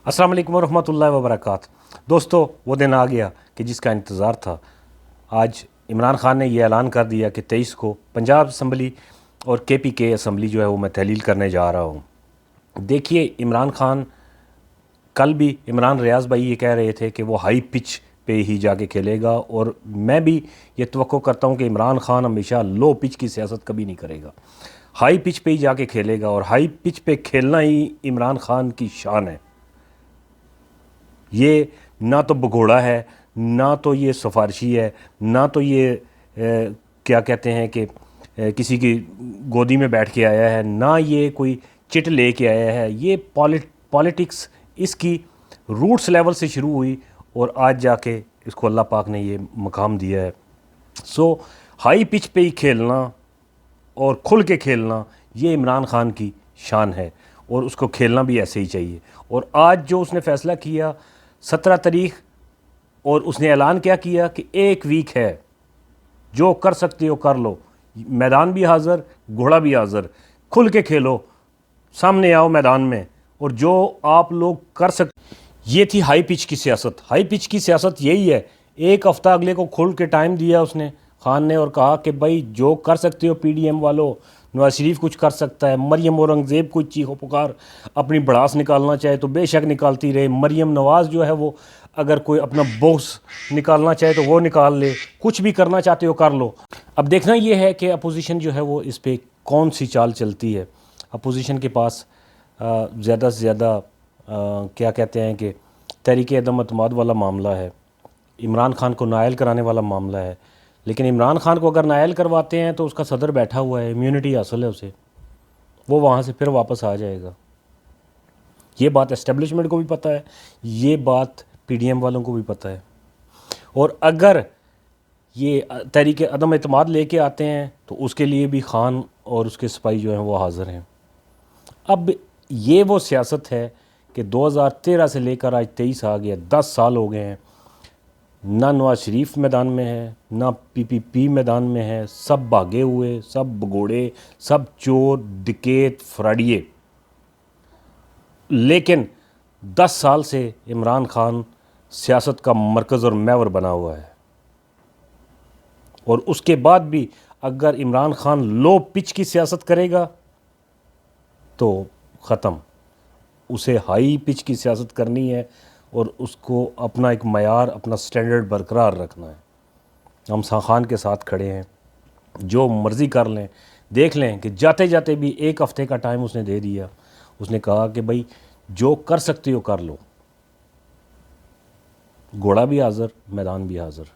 अस्सलाम वालेकुम रहमतुल्लाहि व बरकातहू। दोस्तों, वो दिन आ गया कि जिसका इंतज़ार था। आज इमरान खान ने यह ऐलान कर दिया कि 23 को पंजाब असम्बली और KPK असम्बली जो है वो मैं तहलील करने जा रहा हूँ। देखिए, इमरान खान कल भी इमरान रियाज भाई ये कह रहे थे कि वो हाई पिच पे ही जाके खेलेगा, और मैं भी ये तवक्को करता हूँ कि इमरान खान हमेशा लो पिच की सियासत कभी नहीं करेगा, हाई पिच पे ही जाके खेलेगा। और हाई पिच पे खेलना ही इमरान खान की शान है। ये ना तो भगोड़ा है, ना तो ये सिफारशी है, ना तो ये क्या कहते हैं कि किसी की गोदी में बैठ के आया है, ना ये कोई चिट ले के आया है। ये पॉलिटिक्स इसकी रूट्स लेवल से शुरू हुई और आज जाके इसको अल्लाह पाक ने ये मकाम दिया है। सो हाई पिच पे ही खेलना और खुल के खेलना ये इमरान खान की शान है, और उसको खेलना भी ऐसे ही चाहिए। और आज जो उसने फ़ैसला किया 17 तारीख, और उसने ऐलान क्या किया कि 1 वीक है, जो कर सकते हो कर लो, मैदान भी हाज़िर, घोड़ा भी हाज़िर, खुल के खेलो, सामने आओ मैदान में, और जो आप लोग कर सकते। ये थी हाई पिच की सियासत। हाई पिच की सियासत यही है। 1 हफ़्ता अगले को खुल के टाइम दिया उसने, खान ने, और कहा कि भाई जो कर सकते हो PDM वालों, नवाज शरीफ कुछ कर सकता है, मरियम औरंगज़ेब कुछ चीखो पुकार अपनी भड़ास निकालना चाहे तो बेशक निकालती रहे, मरियम नवाज़ जो है वो अगर कोई अपना बोस निकालना चाहे तो वो निकाल ले, कुछ भी करना चाहते हो कर लो। अब देखना ये है कि अपोजिशन जो है वो इस पर कौन सी चाल चलती है। अपोजिशन के पास ज़्यादा से ज़्यादा क्या कहते हैं कि तहरीक अदम अतमाद वाला मामला है, इमरान खान को नायल कराने वाला मामला है। लेकिन इमरान खान को अगर नायल करवाते हैं तो उसका सदर बैठा हुआ है, इम्यूनिटी हासिल है उसे, वो वहाँ से फिर वापस आ जाएगा। ये बात एस्टेब्लिशमेंट को भी पता है, ये बात PDM वालों को भी पता है। और अगर ये तहरीक अदम एतमाद लेके आते हैं तो उसके लिए भी खान और उसके सिपाही जो हैं वो हाज़िर हैं। अब ये वो सियासत है कि 2013 से लेकर आज 23 आ गया, 10 साल हो गए हैं। ना नवाज शरीफ मैदान में है, ना PPP मैदान में है, सब भागे हुए, सब भगोड़े, सब चोर डकैत फराडिये। लेकिन 10 साल से इमरान खान सियासत का मरकज़ और महवर बना हुआ है, और उसके बाद भी अगर इमरान खान लो पिच की सियासत करेगा तो ख़त्म। उसे हाई पिच की सियासत करनी है और उसको अपना एक मयार, अपना स्टैंडर्ड बरकरार रखना है। हम खान के साथ खड़े हैं, जो मर्ज़ी कर लें। देख लें कि जाते जाते भी 1 हफ़्ते का टाइम उसने दे दिया। उसने कहा कि भाई जो कर सकते हो कर लो, घोड़ा भी हाज़िर, मैदान भी हाज़िर।